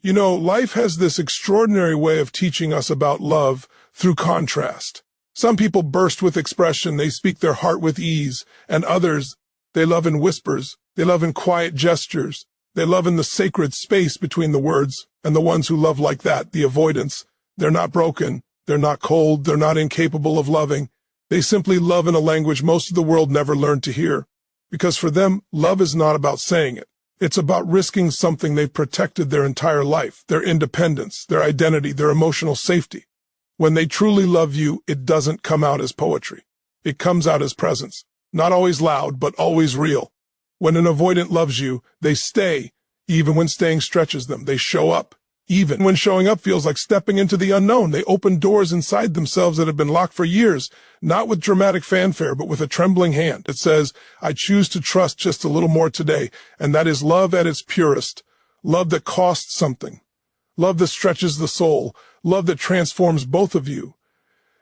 You know, life has this extraordinary way of teaching us about love through contrast. Some people burst with expression, they speak their heart with ease, and others, they love in whispers, they love in quiet gestures, they love in the sacred space between the words, and the ones who love like that, the avoidants, they're not broken, they're not cold, they're not incapable of loving. They simply love in a language most of the world never learned to hear. Because for them, love is not about saying it. It's about risking something they've protected their entire life, their independence, their identity, their emotional safety. When they truly love you, it doesn't come out as poetry. It comes out as presence. Not always loud, but always real. When an avoidant loves you, they stay, even when staying stretches them. They show up, even when showing up feels like stepping into the unknown. They open doors inside themselves that have been locked for years, not with dramatic fanfare, but with a trembling hand. It says, I choose to trust just a little more today, and that is love at its purest. Love that costs something. Love that stretches the soul. Love that transforms both of you.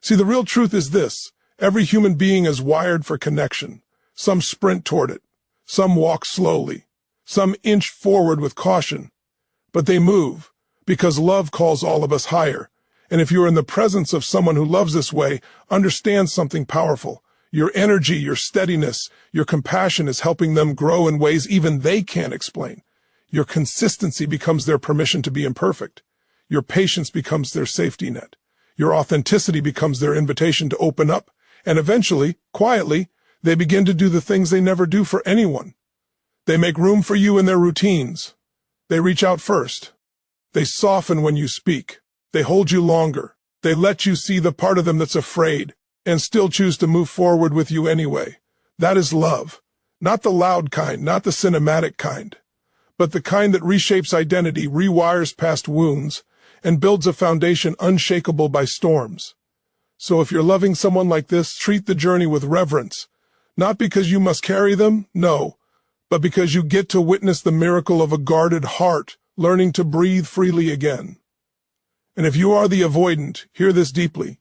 See, the real truth is this. Every human being is wired for connection. Some sprint toward it. Some walk slowly. Some inch forward with caution. But they move, because love calls all of us higher. And if you're in the presence of someone who loves this way, understand something powerful. Your energy, your steadiness, your compassion is helping them grow in ways even they can't explain. Your consistency becomes their permission to be imperfect. Your patience becomes their safety net. Your authenticity becomes their invitation to open up. And eventually, quietly, they begin to do the things they never do for anyone. They make room for you in their routines. They reach out first. They soften when you speak. They hold you longer. They let you see the part of them that's afraid and still choose to move forward with you anyway. That is love. Not the loud kind, not the cinematic kind, but the kind that reshapes identity, rewires past wounds, and builds a foundation unshakable by storms. So if you're loving someone like this, treat the journey with reverence. Not because you must carry them, no, but because you get to witness the miracle of a guarded heart, learning to breathe freely again. And if you are the avoidant, hear this deeply.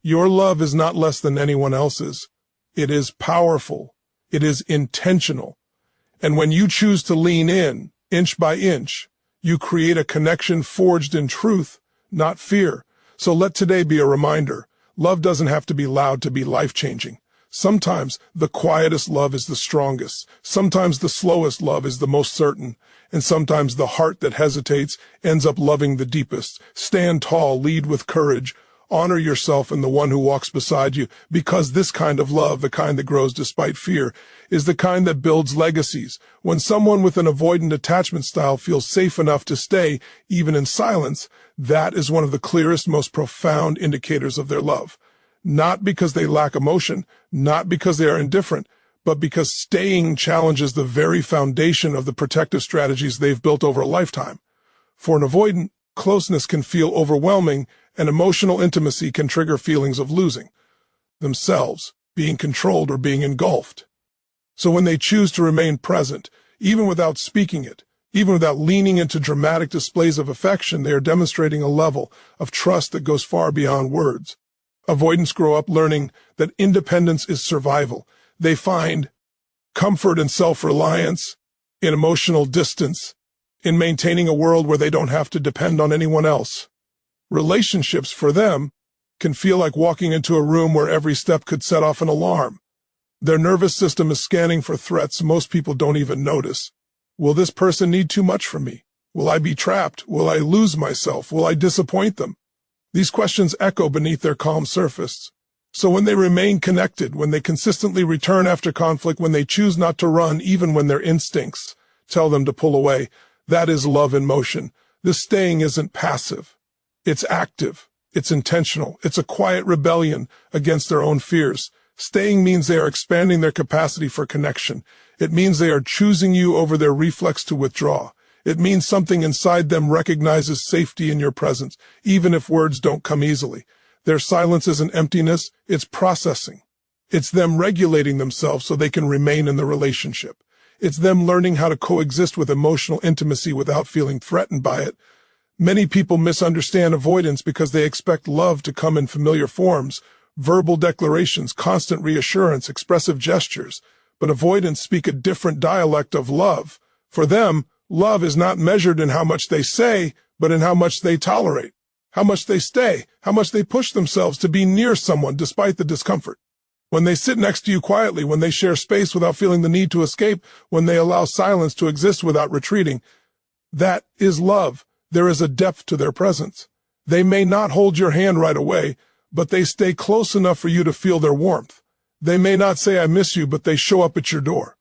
Your love is not less than anyone else's. It is powerful. It is intentional. And when you choose to lean in, inch by inch, you create a connection forged in truth, not fear. So let today be a reminder. Love doesn't have to be loud to be life-changing. Sometimes the quietest love is the strongest. Sometimes the slowest love is the most certain. And sometimes the heart that hesitates ends up loving the deepest. Stand tall, lead with courage. Honor yourself and the one who walks beside you, because this kind of love, the kind that grows despite fear, is the kind that builds legacies. When someone with an avoidant attachment style feels safe enough to stay, even in silence, that is one of the clearest, most profound indicators of their love. Not because they lack emotion, not because they are indifferent, but because staying challenges the very foundation of the protective strategies they've built over a lifetime. For an avoidant, closeness can feel overwhelming, and emotional intimacy can trigger feelings of losing themselves, being controlled, or being engulfed. So when they choose to remain present, even without speaking it, even without leaning into dramatic displays of affection, they are demonstrating a level of trust that goes far beyond words. Avoidants grow up learning that independence is survival. They find comfort and self-reliance in emotional distance, in maintaining a world where they don't have to depend on anyone else. Relationships, for them, can feel like walking into a room where every step could set off an alarm. Their nervous system is scanning for threats most people don't even notice. Will this person need too much from me? Will I be trapped? Will I lose myself? Will I disappoint them? These questions echo beneath their calm surface. So when they remain connected, when they consistently return after conflict, when they choose not to run even when their instincts tell them to pull away, that is love in motion. This staying isn't passive. It's active. It's intentional. It's a quiet rebellion against their own fears. Staying means they are expanding their capacity for connection. It means they are choosing you over their reflex to withdraw. It means something inside them recognizes safety in your presence, even if words don't come easily. Their silence isn't emptiness, it's processing. It's them regulating themselves so they can remain in the relationship. It's them learning how to coexist with emotional intimacy without feeling threatened by it. Many people misunderstand avoidance because they expect love to come in familiar forms, verbal declarations, constant reassurance, expressive gestures. But avoidants speak a different dialect of love. For them, Love is not measured in how much they say, but in how much they tolerate, how much they stay, how much they push themselves to be near someone despite the discomfort. When they sit next to you quietly, when they share space without feeling the need to escape, when they allow silence to exist without retreating, that is love. There is a depth to their presence. They may not hold your hand right away, but they stay close enough for you to feel their warmth. They may not say, "I miss you," but they show up at your door.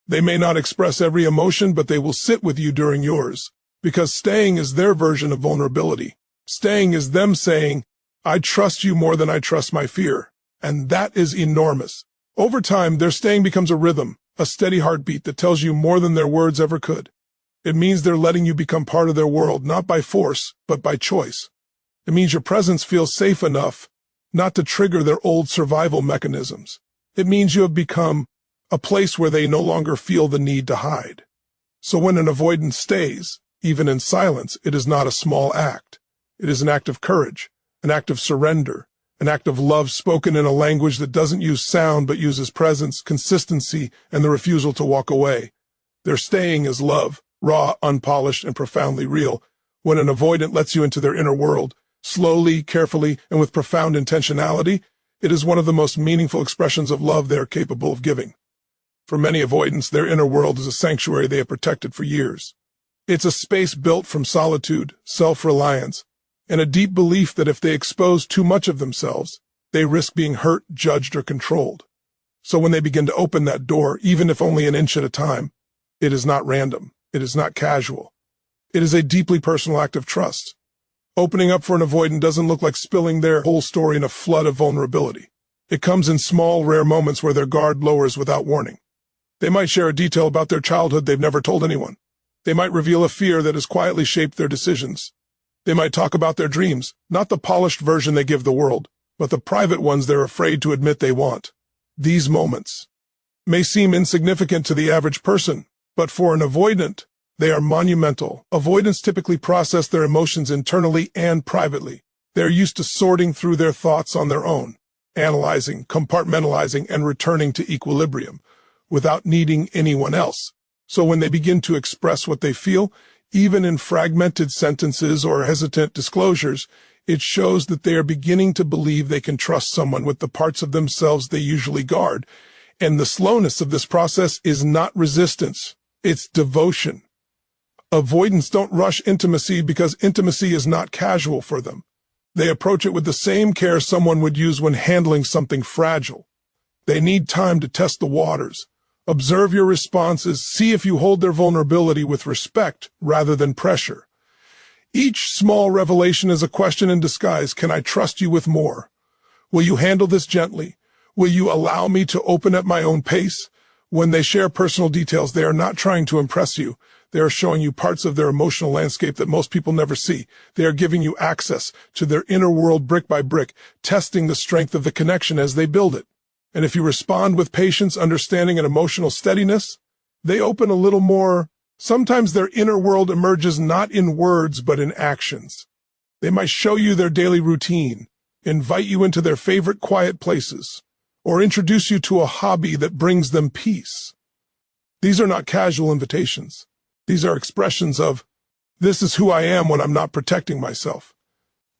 They may not express every emotion, but they will sit with you during yours, because staying is their version of vulnerability. Staying is them saying, "I trust you more than I trust my fear." And that is enormous. Over time, their staying becomes a rhythm, a steady heartbeat that tells you more than their words ever could. It means they're letting you become part of their world, not by force, but by choice. It means your presence feels safe enough not to trigger their old survival mechanisms. It means you have become a place where they no longer feel the need to hide. So when an avoidant stays, even in silence, it is not a small act. It is an act of courage, an act of surrender, an act of love spoken in a language that doesn't use sound but uses presence, consistency, and the refusal to walk away. Their staying is love, raw, unpolished, and profoundly real. When an avoidant lets you into their inner world, slowly, carefully, and with profound intentionality, it is one of the most meaningful expressions of love they are capable of giving. For many avoidants, their inner world is a sanctuary they have protected for years. It's a space built from solitude, self-reliance, and a deep belief that if they expose too much of themselves, they risk being hurt, judged, or controlled. So when they begin to open that door, even if only an inch at a time, it is not random. It is not casual. It is a deeply personal act of trust. Opening up for an avoidant doesn't look like spilling their whole story in a flood of vulnerability. It comes in small, rare moments where their guard lowers without warning. They might share a detail about their childhood they've never told anyone. They might reveal a fear that has quietly shaped their decisions. They might talk about their dreams, not the polished version they give the world, but the private ones they're afraid to admit they want. These moments may seem insignificant to the average person, but for an avoidant, they are monumental. Avoidants typically process their emotions internally and privately. They're used to sorting through their thoughts on their own, analyzing, compartmentalizing, and returning to equilibrium without needing anyone else. So when they begin to express what they feel, even in fragmented sentences or hesitant disclosures, it shows that they are beginning to believe they can trust someone with the parts of themselves they usually guard. And the slowness of this process is not resistance, it's devotion. Avoidants don't rush intimacy because intimacy is not casual for them. They approach it with the same care someone would use when handling something fragile. They need time to test the waters, observe your responses, see if you hold their vulnerability with respect rather than pressure. Each small revelation is a question in disguise. Can I trust you with more? Will you handle this gently? Will you allow me to open at my own pace? When they share personal details, they are not trying to impress you. They are showing you parts of their emotional landscape that most people never see. They are giving you access to their inner world brick by brick, testing the strength of the connection as they build it. And if you respond with patience, understanding, and emotional steadiness, they open a little more. Sometimes their inner world emerges not in words, but in actions. They might show you their daily routine, invite you into their favorite quiet places, or introduce you to a hobby that brings them peace. These are not casual invitations. These are expressions of, this is who I am when I'm not protecting myself.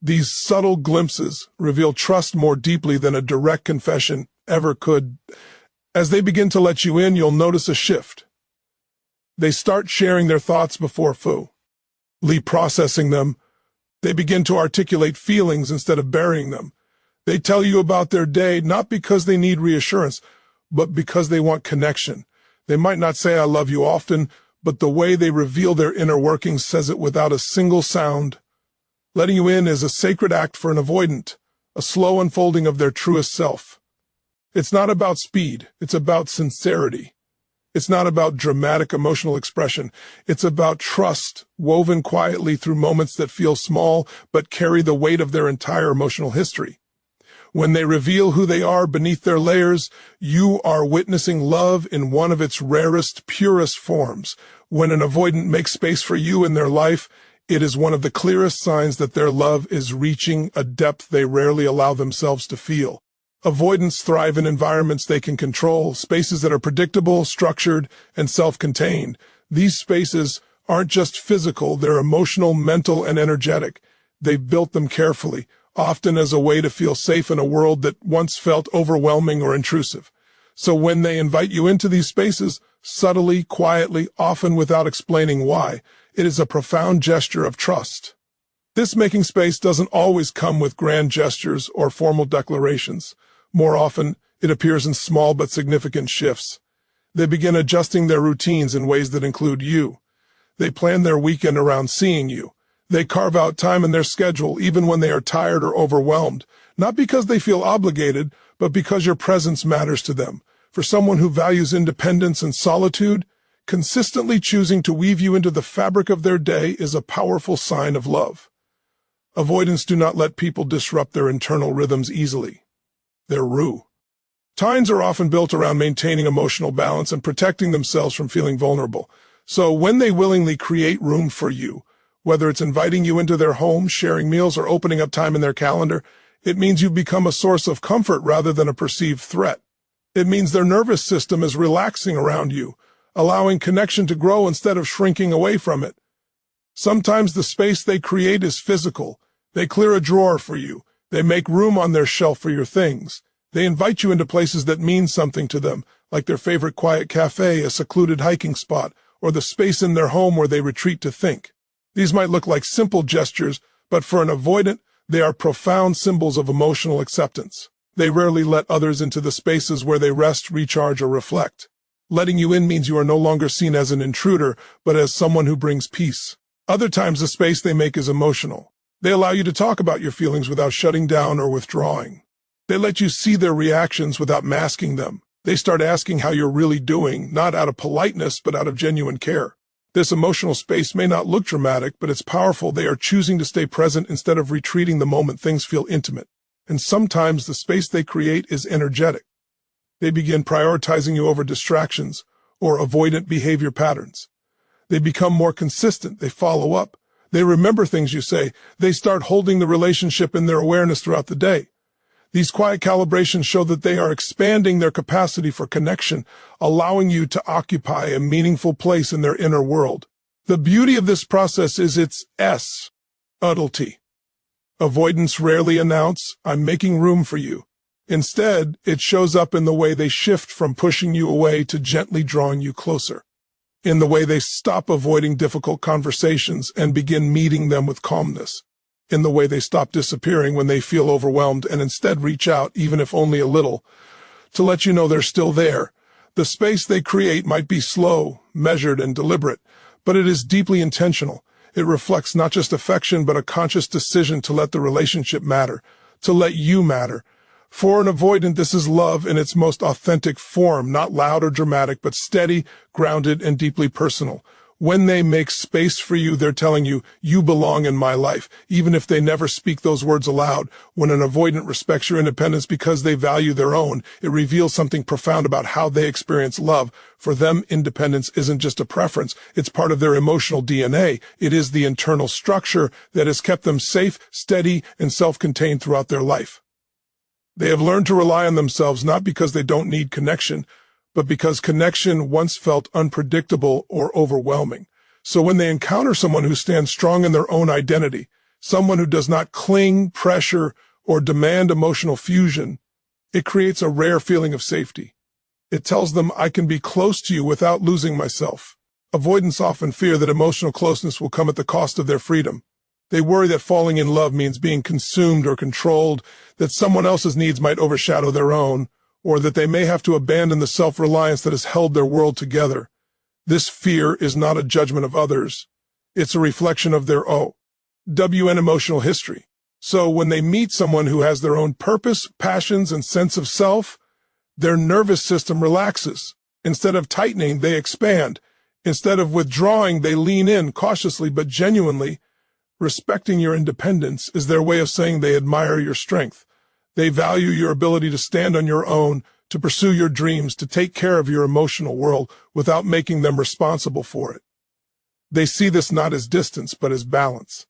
These subtle glimpses reveal trust more deeply than a direct confession ever could. As they begin to let you in, you'll notice a shift. They start sharing their thoughts before fully processing them. They begin to articulate feelings instead of burying them. They tell you about their day, not because they need reassurance, but because they want connection. They might not say, "I love you" often, but the way they reveal their inner workings says it without a single sound. Letting you in is a sacred act for an avoidant, a slow unfolding of their truest self. It's not about speed, it's about sincerity. It's not about dramatic emotional expression. It's about trust, woven quietly through moments that feel small but carry the weight of their entire emotional history. When they reveal who they are beneath their layers, you are witnessing love in one of its rarest, purest forms. When an avoidant makes space for you in their life, it is one of the clearest signs that their love is reaching a depth they rarely allow themselves to feel. Avoidants thrive in environments they can control, spaces that are predictable, structured, and self-contained. These spaces aren't just physical, they're emotional, mental, and energetic. They've built them carefully, often as a way to feel safe in a world that once felt overwhelming or intrusive. So when they invite you into these spaces, subtly, quietly, often without explaining why, it is a profound gesture of trust. This making space doesn't always come with grand gestures or formal declarations. More often, it appears in small but significant shifts. They begin adjusting their routines in ways that include you. They plan their weekend around seeing you. They carve out time in their schedule even when they are tired or overwhelmed, not because they feel obligated, but because your presence matters to them. For someone who values independence and solitude, consistently choosing to weave you into the fabric of their day is a powerful sign of love. Avoidants do not let people disrupt their internal rhythms easily. They're rude. Tines are often built around maintaining emotional balance and protecting themselves from feeling vulnerable. So when they willingly create room for you, whether it's inviting you into their home, sharing meals, or opening up time in their calendar, it means you've become a source of comfort rather than a perceived threat. It means their nervous system is relaxing around you, allowing connection to grow instead of shrinking away from it. Sometimes the space they create is physical. They clear a drawer for you. They make room on their shelf for your things. They invite you into places that mean something to them, like their favorite quiet cafe, a secluded hiking spot, or the space in their home where they retreat to think. These might look like simple gestures, but for an avoidant, they are profound symbols of emotional acceptance. They rarely let others into the spaces where they rest, recharge, or reflect. Letting you in means you are no longer seen as an intruder, but as someone who brings peace. Other times, the space they make is emotional. They allow you to talk about your feelings without shutting down or withdrawing. They let you see their reactions without masking them. They start asking how you're really doing, not out of politeness, but out of genuine care. This emotional space may not look dramatic, but it's powerful. They are choosing to stay present instead of retreating the moment things feel intimate. And sometimes the space they create is energetic. They begin prioritizing you over distractions or avoidant behavior patterns. They become more consistent. They follow up. They remember things you say. They start holding the relationship in their awareness throughout the day. These quiet calibrations show that they are expanding their capacity for connection, allowing you to occupy a meaningful place in their inner world. The beauty of this process is its subtlety. Avoidants rarely announce, "I'm making room for you." Instead, it shows up in the way they shift from pushing you away to gently drawing you closer. In the way they stop avoiding difficult conversations and begin meeting them with calmness. In the way they stop disappearing when they feel overwhelmed and instead reach out, even if only a little, to let you know they're still there. The space they create might be slow, measured, and deliberate, but it is deeply intentional. It reflects not just affection, but a conscious decision to let the relationship matter, to let you matter. For an avoidant, this is love in its most authentic form, not loud or dramatic, but steady, grounded, and deeply personal. When they make space for you, they're telling you, you belong in my life, even if they never speak those words aloud. When an avoidant respects your independence because they value their own, it reveals something profound about how they experience love. For them, independence isn't just a preference. It's part of their emotional DNA. It is the internal structure that has kept them safe, steady, and self-contained throughout their life. They have learned to rely on themselves not because they don't need connection, but because connection once felt unpredictable or overwhelming. So when they encounter someone who stands strong in their own identity, someone who does not cling, pressure, or demand emotional fusion, it creates a rare feeling of safety. It tells them, I can be close to you without losing myself. Avoidants often fear that emotional closeness will come at the cost of their freedom. They worry that falling in love means being consumed or controlled, that someone else's needs might overshadow their own, or that they may have to abandon the self-reliance that has held their world together. This fear is not a judgment of others. It's a reflection of their own emotional history. So when they meet someone who has their own purpose, passions, and sense of self, their nervous system relaxes. Instead of tightening, they expand. Instead of withdrawing, they lean in cautiously but genuinely. Respecting your independence is their way of saying they admire your strength. They value your ability to stand on your own, to pursue your dreams, to take care of your emotional world without making them responsible for it. They see this not as distance, but as balance.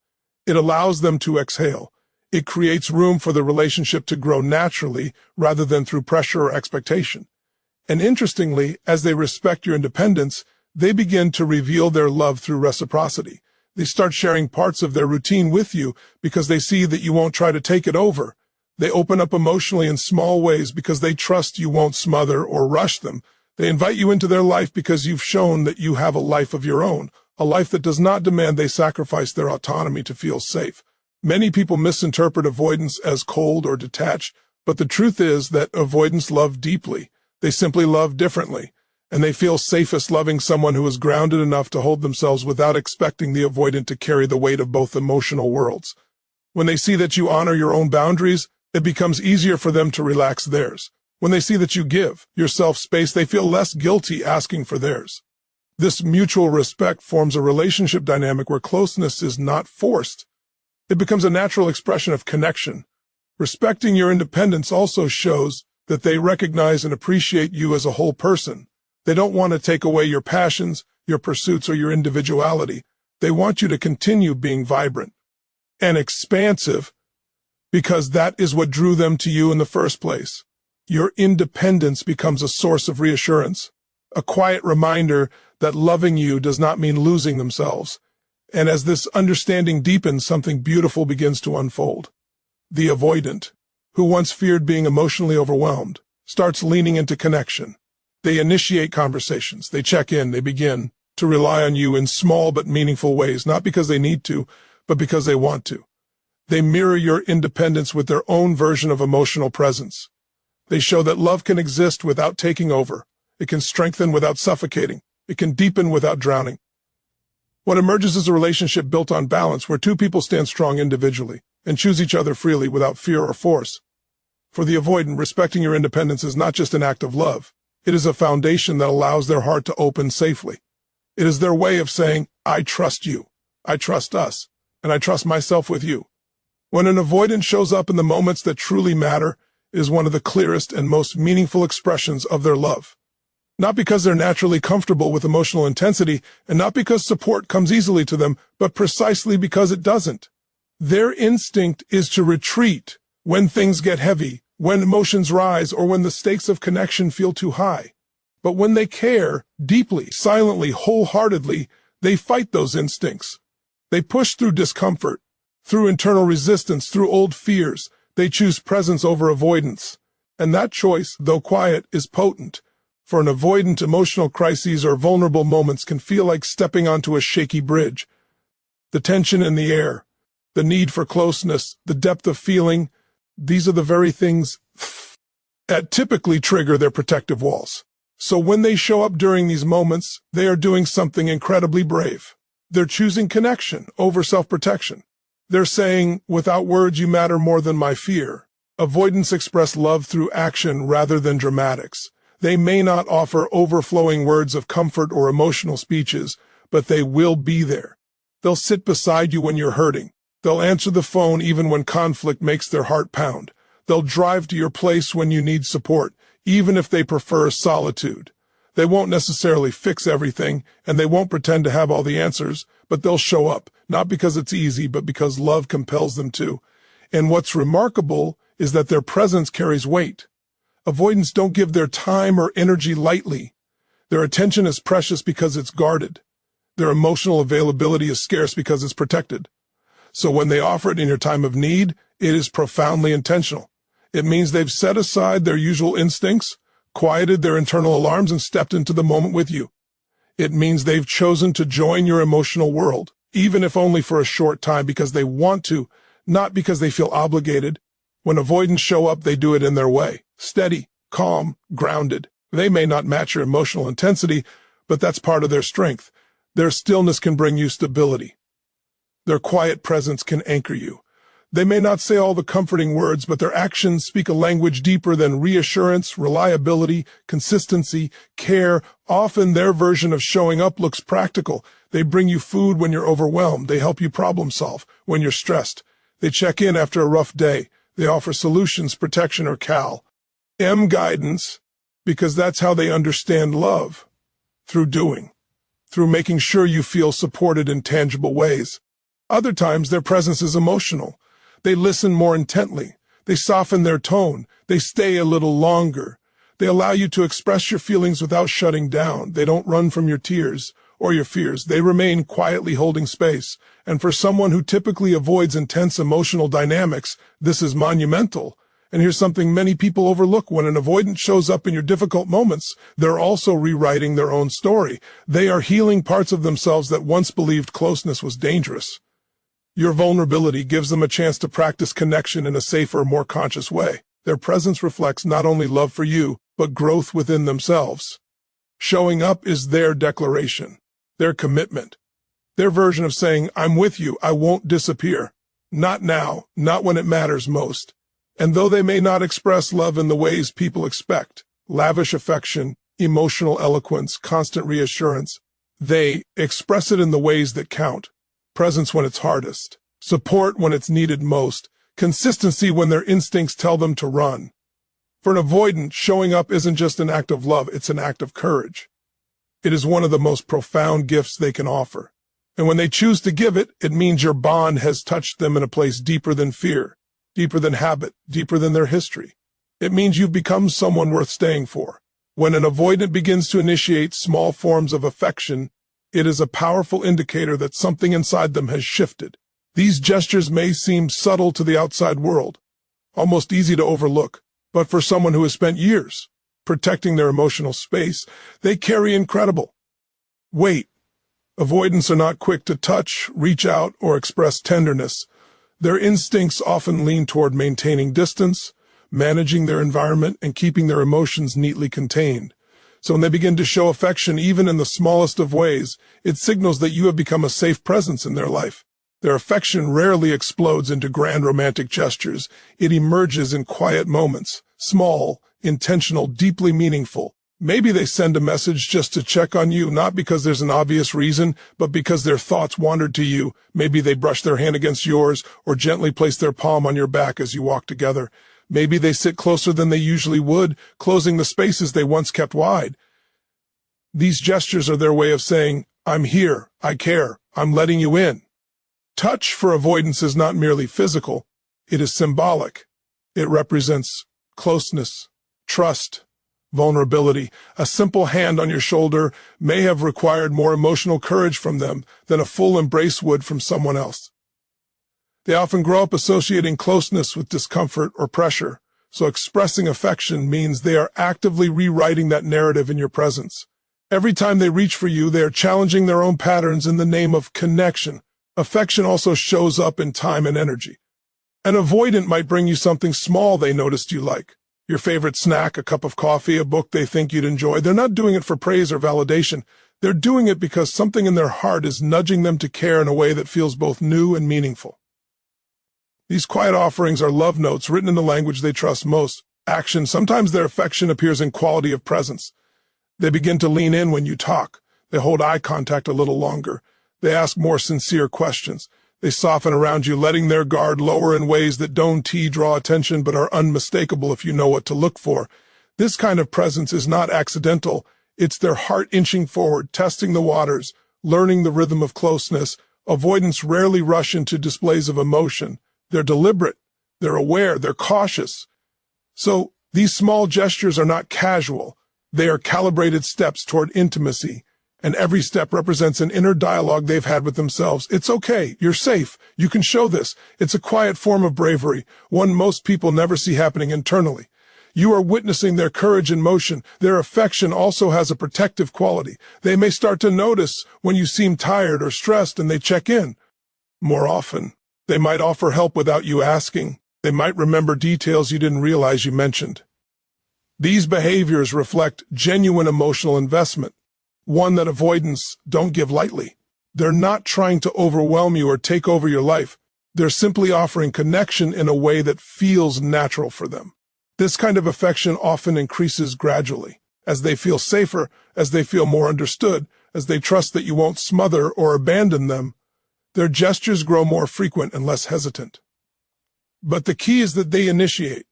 It allows them to exhale. It creates room for the relationship to grow naturally rather than through pressure or expectation. And interestingly, as they respect your independence, they begin to reveal their love through reciprocity. They start sharing parts of their routine with you because they see that you won't try to take it over. They open up emotionally in small ways because they trust you won't smother or rush them. They invite you into their life because you've shown that you have a life of your own, a life that does not demand they sacrifice their autonomy to feel safe. Many people misinterpret avoidance as cold or detached, but the truth is that avoidants love deeply. They simply love differently, and they feel safest loving someone who is grounded enough to hold themselves without expecting the avoidant to carry the weight of both emotional worlds. When they see that you honor your own boundaries, it becomes easier for them to relax theirs. When they see that you give yourself space, they feel less guilty asking for theirs. This mutual respect forms a relationship dynamic where closeness is not forced. It becomes a natural expression of connection. Respecting your independence also shows that they recognize and appreciate you as a whole person. They don't want to take away your passions, your pursuits, or your individuality. They want you to continue being vibrant and expansive because that is what drew them to you in the first place. Your independence becomes a source of reassurance, a quiet reminder that loving you does not mean losing themselves. And as this understanding deepens, something beautiful begins to unfold. The avoidant, who once feared being emotionally overwhelmed, starts leaning into connection. They initiate conversations, they check in, they begin to rely on you in small but meaningful ways, not because they need to, but because they want to. They mirror your independence with their own version of emotional presence. They show that love can exist without taking over. It can strengthen without suffocating. It can deepen without drowning. What emerges is a relationship built on balance where two people stand strong individually and choose each other freely without fear or force. For the avoidant, respecting your independence is not just an act of love. It is a foundation that allows their heart to open safely. It is their way of saying, I trust you, I trust us, and I trust myself with you. When an avoidant shows up in the moments that truly matter, it is one of the clearest and most meaningful expressions of their love. Not because they're naturally comfortable with emotional intensity, and not because support comes easily to them, but precisely because it doesn't. Their instinct is to retreat when things get heavy, when emotions rise, or when the stakes of connection feel too high. But when they care, deeply, silently, wholeheartedly, they fight those instincts. They push through discomfort, through internal resistance, through old fears. They choose presence over avoidance. And that choice, though quiet, is potent. For an avoidant, emotional crises or vulnerable moments can feel like stepping onto a shaky bridge. The tension in the air, the need for closeness, the depth of feeling, these are the very things that typically trigger their protective walls. So when they show up during these moments, they are doing something incredibly brave. They're choosing connection over self-protection. They're saying, without words you matter more than my fear. Avoidants express love through action rather than dramatics. They may not offer overflowing words of comfort or emotional speeches, but they will be there. They'll sit beside you when you're hurting. They'll answer the phone even when conflict makes their heart pound. They'll drive to your place when you need support, even if they prefer solitude. They won't necessarily fix everything, and they won't pretend to have all the answers, but they'll show up, not because it's easy, but because love compels them to. And what's remarkable is that their presence carries weight. Avoidants don't give their time or energy lightly. Their attention is precious because it's guarded. Their emotional availability is scarce because it's protected. So when they offer it in your time of need, it is profoundly intentional. It means they've set aside their usual instincts, quieted their internal alarms, and stepped into the moment with you. It means they've chosen to join your emotional world, even if only for a short time, because they want to, not because they feel obligated. When avoidants show up, they do it in their way. Steady, calm, grounded. They may not match your emotional intensity, but that's part of their strength. Their stillness can bring you stability. Their quiet presence can anchor you. They may not say all the comforting words, but their actions speak a language deeper than reassurance, reliability, consistency, care. Often their version of showing up looks practical. They bring you food when you're overwhelmed. They help you problem solve when you're stressed. They check in after a rough day. They offer solutions, protection, or guidance, because that's how they understand love. Through doing. Through making sure you feel supported in tangible ways. Other times their presence is emotional. They listen more intently. They soften their tone. They stay a little longer. They allow you to express your feelings without shutting down. They don't run from your tears or your fears. They remain quietly holding space. And for someone who typically avoids intense emotional dynamics, this is monumental. And here's something many people overlook. When an avoidant shows up in your difficult moments, they're also rewriting their own story. They are healing parts of themselves that once believed closeness was dangerous. Your vulnerability gives them a chance to practice connection in a safer, more conscious way. Their presence reflects not only love for you, but growth within themselves. Showing up is their declaration, their commitment, their version of saying, I'm with you, I won't disappear. Not now, not when it matters most. And though they may not express love in the ways people expect, lavish affection, emotional eloquence, constant reassurance, they express it in the ways that count. Presence when it's hardest, support when it's needed most, consistency when their instincts tell them to run. For an avoidant, showing up isn't just an act of love, it's an act of courage. It is one of the most profound gifts they can offer. And when they choose to give it, it means your bond has touched them in a place deeper than fear, deeper than habit, deeper than their history. It means you've become someone worth staying for. When an avoidant begins to initiate small forms of affection, it is a powerful indicator that something inside them has shifted. These gestures may seem subtle to the outside world, almost easy to overlook, but for someone who has spent years protecting their emotional space, they carry incredible weight. Avoidants are not quick to touch, reach out, or express tenderness. Their instincts often lean toward maintaining distance, managing their environment, and keeping their emotions neatly contained. So when they begin to show affection, even in the smallest of ways, it signals that you have become a safe presence in their life. Their affection rarely explodes into grand romantic gestures. It emerges in quiet moments, small, intentional, deeply meaningful. Maybe they send a message just to check on you, not because there's an obvious reason, but because their thoughts wandered to you. Maybe they brush their hand against yours or gently place their palm on your back as you walk together. Maybe they sit closer than they usually would, closing the spaces they once kept wide. These gestures are their way of saying, I'm here, I care, I'm letting you in. Touch for avoidance is not merely physical, it is symbolic. It represents closeness, trust, vulnerability. A simple hand on your shoulder may have required more emotional courage from them than a full embrace would from someone else. They often grow up associating closeness with discomfort or pressure, so expressing affection means they are actively rewriting that narrative in your presence. Every time they reach for you, they are challenging their own patterns in the name of connection. Affection also shows up in time and energy. An avoidant might bring you something small they noticed you like. Your favorite snack, a cup of coffee, a book they think you'd enjoy. They're not doing it for praise or validation. They're doing it because something in their heart is nudging them to care in a way that feels both new and meaningful. These quiet offerings are love notes written in the language they trust most. Action. Sometimes their affection appears in quality of presence. They begin to lean in when you talk. They hold eye contact a little longer. They ask more sincere questions. They soften around you, letting their guard lower in ways that don't draw attention but are unmistakable if you know what to look for. This kind of presence is not accidental. It's their heart inching forward, testing the waters, learning the rhythm of closeness. Avoidants rarely rush into displays of emotion. They're deliberate, they're aware, they're cautious. So these small gestures are not casual. They are calibrated steps toward intimacy. And every step represents an inner dialogue they've had with themselves. It's okay. You're safe. You can show this. It's a quiet form of bravery, one most people never see happening internally. You are witnessing their courage in motion. Their affection also has a protective quality. They may start to notice when you seem tired or stressed and they check in. More often, they might offer help without you asking. They might remember details you didn't realize you mentioned. These behaviors reflect genuine emotional investment, one that avoidants don't give lightly. They're not trying to overwhelm you or take over your life. They're simply offering connection in a way that feels natural for them. This kind of affection often increases gradually, as they feel safer, as they feel more understood, as they trust that you won't smother or abandon them. Their gestures grow more frequent and less hesitant. But the key is that they initiate.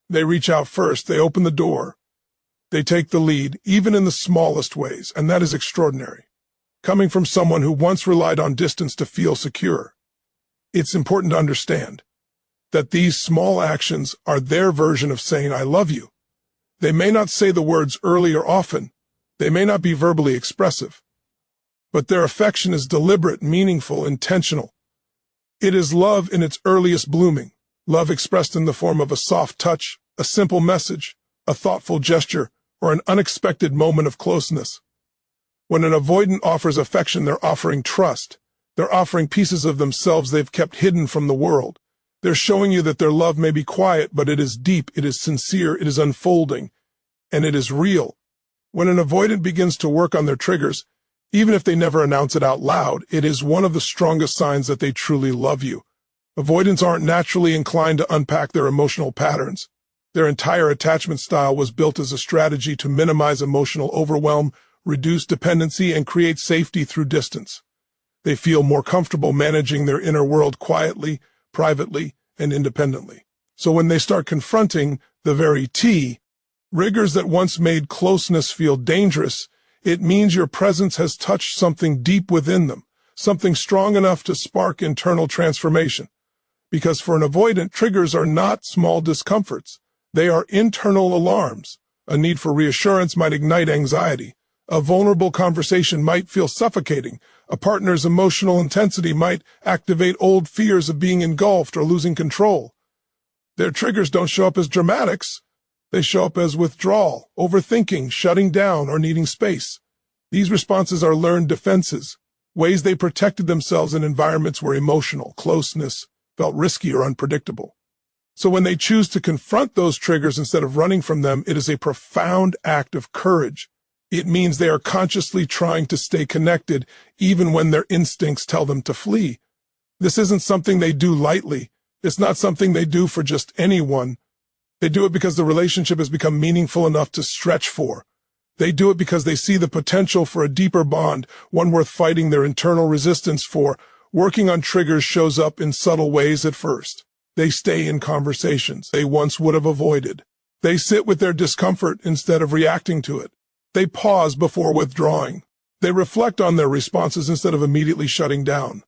They reach out first, they open the door. They take the lead, even in the smallest ways, and that is extraordinary. Coming from someone who once relied on distance to feel secure, it's important to understand that these small actions are their version of saying, I love you. They may not say the words early or often. They may not be verbally expressive. But their affection is deliberate, meaningful, intentional. It is love in its earliest blooming, love expressed in the form of a soft touch, a simple message, a thoughtful gesture, or an unexpected moment of closeness. When an avoidant offers affection, they're offering trust. They're offering pieces of themselves they've kept hidden from the world. They're showing you that their love may be quiet, but it is deep, it is sincere, it is unfolding, and it is real. When an avoidant begins to work on their triggers, even if they never announce it out loud, it is one of the strongest signs that they truly love you. Avoidants aren't naturally inclined to unpack their emotional patterns. Their entire attachment style was built as a strategy to minimize emotional overwhelm, reduce dependency, and create safety through distance. They feel more comfortable managing their inner world quietly, privately, and independently. So when they start confronting the very triggers that once made closeness feel dangerous, it means your presence has touched something deep within them, something strong enough to spark internal transformation. Because for an avoidant, triggers are not small discomforts. They are internal alarms. A need for reassurance might ignite anxiety. A vulnerable conversation might feel suffocating. A partner's emotional intensity might activate old fears of being engulfed or losing control. Their triggers don't show up as dramatics. They show up as withdrawal, overthinking, shutting down, or needing space. These responses are learned defenses, ways they protected themselves in environments where emotional closeness felt risky or unpredictable. So when they choose to confront those triggers instead of running from them, it is a profound act of courage. It means they are consciously trying to stay connected, even when their instincts tell them to flee. This isn't something they do lightly. It's not something they do for just anyone. They do it because the relationship has become meaningful enough to stretch for. They do it because they see the potential for a deeper bond, one worth fighting their internal resistance for. Working on triggers shows up in subtle ways at first. They stay in conversations they once would have avoided. They sit with their discomfort instead of reacting to it. They pause before withdrawing. They reflect on their responses instead of immediately shutting down.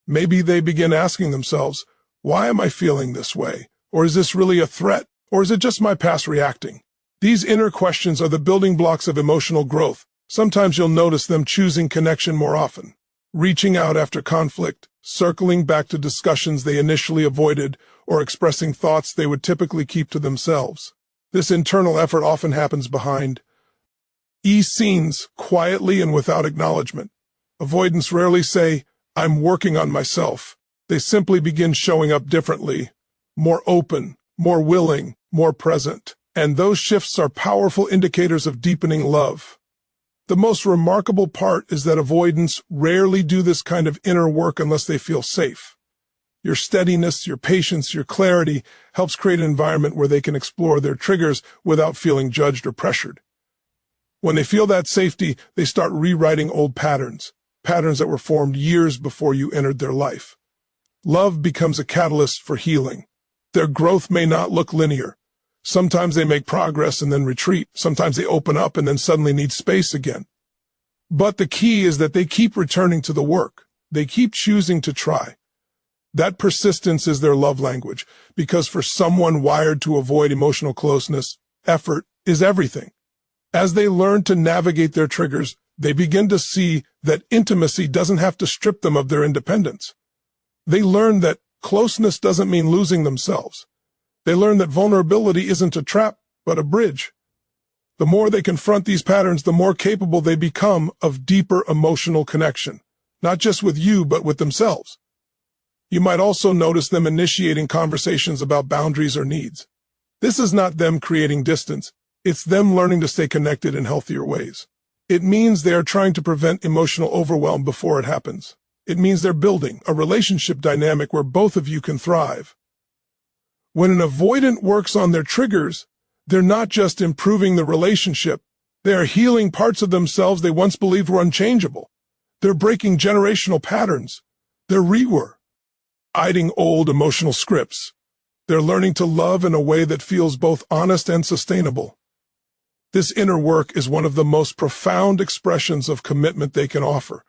Maybe they begin asking themselves, why am I feeling this way? Or is this really a threat? Or is it just my past reacting? These inner questions are the building blocks of emotional growth. Sometimes you'll notice them choosing connection more often, reaching out after conflict, circling back to discussions they initially avoided, or expressing thoughts they would typically keep to themselves. This internal effort often happens behind scenes, quietly and without acknowledgement. Avoidants rarely say, I'm working on myself. They simply begin showing up differently, more open, more willing, more present. And those shifts are powerful indicators of deepening love. The most remarkable part is that avoidants rarely do this kind of inner work unless they feel safe. Your steadiness, your patience, your clarity helps create an environment where they can explore their triggers without feeling judged or pressured. When they feel that safety, they start rewriting old patterns that were formed years before you entered their life. Love becomes a catalyst for healing. Their growth may not look linear. Sometimes they make progress and then retreat. Sometimes they open up and then suddenly need space again. But the key is that they keep returning to the work. They keep choosing to try. That persistence is their love language, because for someone wired to avoid emotional closeness, effort is everything. As they learn to navigate their triggers, they begin to see that intimacy doesn't have to strip them of their independence. They learn that closeness doesn't mean losing themselves. They learn that vulnerability isn't a trap, but a bridge. The more they confront these patterns, the more capable they become of deeper emotional connection, not just with you, but with themselves. You might also notice them initiating conversations about boundaries or needs. This is not them creating distance. It's them learning to stay connected in healthier ways. It means they are trying to prevent emotional overwhelm before it happens. It means they're building a relationship dynamic where both of you can thrive. When an avoidant works on their triggers, they're not just improving the relationship. They are healing parts of themselves they once believed were unchangeable. They're breaking generational patterns. They're rewriting old emotional scripts. They're learning to love in a way that feels both honest and sustainable. This inner work is one of the most profound expressions of commitment they can offer.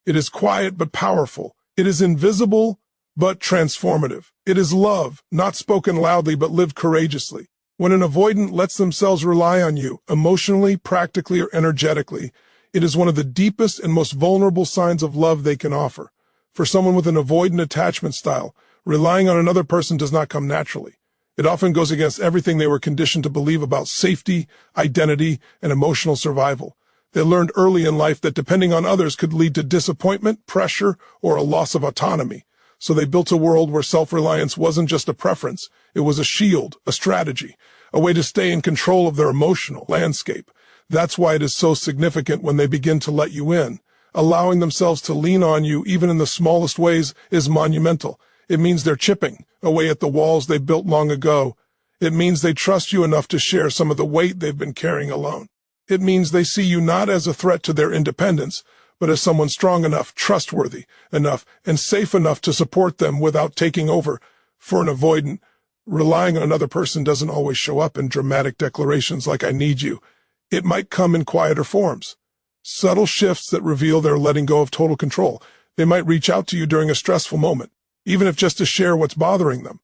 It is quiet but powerful. It is invisible but transformative. It is love, not spoken loudly but lived courageously. When an avoidant lets themselves rely on you, emotionally, practically, or energetically, it is one of the deepest and most vulnerable signs of love they can offer. For someone with an avoidant attachment style, relying on another person does not come naturally. It often goes against everything they were conditioned to believe about safety, identity, and emotional survival. They learned early in life that depending on others could lead to disappointment, pressure, or a loss of autonomy. So they built a world where self-reliance wasn't just a preference, it was a shield, a strategy, a way to stay in control of their emotional landscape. That's why it is so significant when they begin to let you in. Allowing themselves to lean on you, even in the smallest ways, is monumental. It means they're chipping away at the walls they built long ago. It means they trust you enough to share some of the weight they've been carrying alone. It means they see you not as a threat to their independence, but as someone strong enough, trustworthy enough, and safe enough to support them without taking over. For an avoidant, relying on another person doesn't always show up in dramatic declarations like "I need you." It might come in quieter forms. Subtle shifts that reveal they're letting go of total control. They might reach out to you during a stressful moment, even if just to share what's bothering them.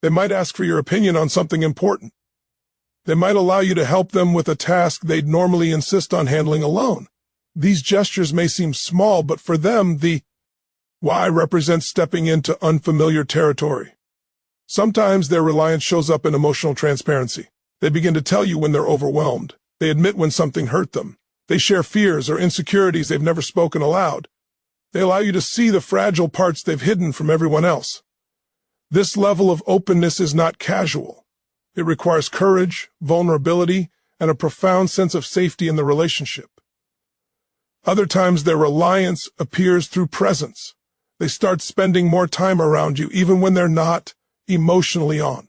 They might ask for your opinion on something important. They might allow you to help them with a task they'd normally insist on handling alone. These gestures may seem small, but for them, the why represents stepping into unfamiliar territory. Sometimes their reliance shows up in emotional transparency. They begin to tell you when they're overwhelmed. They admit when something hurt them. They share fears or insecurities they've never spoken aloud. They allow you to see the fragile parts they've hidden from everyone else. This level of openness is not casual. It requires courage, vulnerability, and a profound sense of safety in the relationship. Other times, their reliance appears through presence. They start spending more time around you, even when they're not emotionally on.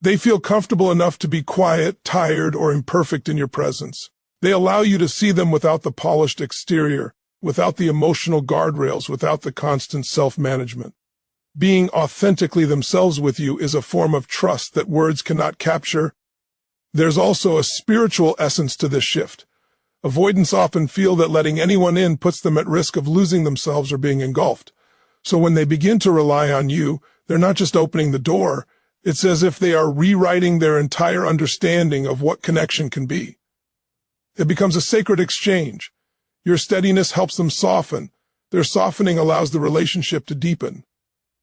They feel comfortable enough to be quiet, tired, or imperfect in your presence. They allow you to see them without the polished exterior, without the emotional guardrails, without the constant self-management. Being authentically themselves with you is a form of trust that words cannot capture. There's also a spiritual essence to this shift. Avoidants often feel that letting anyone in puts them at risk of losing themselves or being engulfed. So when they begin to rely on you, they're not just opening the door. It's as if they are rewriting their entire understanding of what connection can be. It becomes a sacred exchange. Your steadiness helps them soften. Their softening allows the relationship to deepen.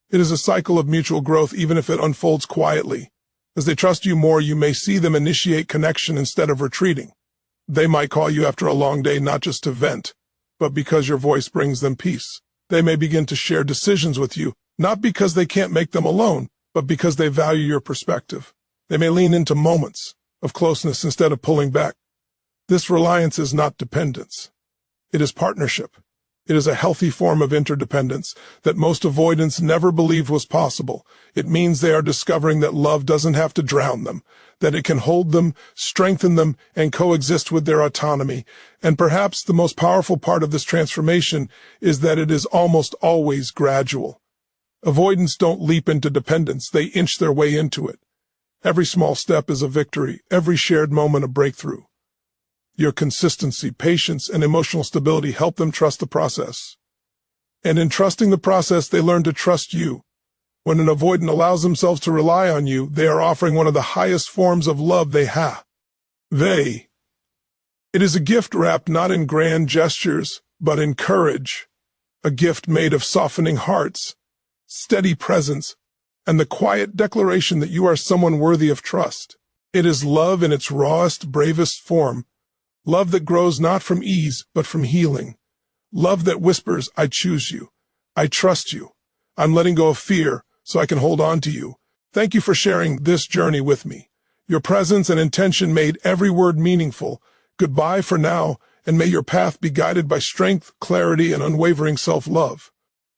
It is a cycle of mutual growth, even if it unfolds quietly. As they trust you more, you may see them initiate connection instead of retreating. They might call you after a long day not just to vent, but because your voice brings them peace. They may begin to share decisions with you, not because they can't make them alone, but because they value your perspective. They may lean into moments of closeness instead of pulling back. This reliance is not dependence. It is partnership. It is a healthy form of interdependence that most avoidants never believed was possible. It means they are discovering that love doesn't have to drown them, that it can hold them, strengthen them, and coexist with their autonomy. And perhaps the most powerful part of this transformation is that it is almost always gradual. Avoidants don't leap into dependence, they inch their way into it. Every small step is a victory, every shared moment a breakthrough. Your consistency, patience, and emotional stability help them trust the process. And in trusting the process, they learn to trust you. When an avoidant allows themselves to rely on you, they are offering one of the highest forms of love they have. It is a gift wrapped not in grand gestures, but in courage. A gift made of softening hearts, steady presence, and the quiet declaration that you are someone worthy of trust. It is love in its rawest, bravest form. Love that grows not from ease, but from healing. Love that whispers, I choose you. I trust you. I'm letting go of fear so I can hold on to you. Thank you for sharing this journey with me. Your presence and intention made every word meaningful. Goodbye for now, and may your path be guided by strength, clarity, and unwavering self-love.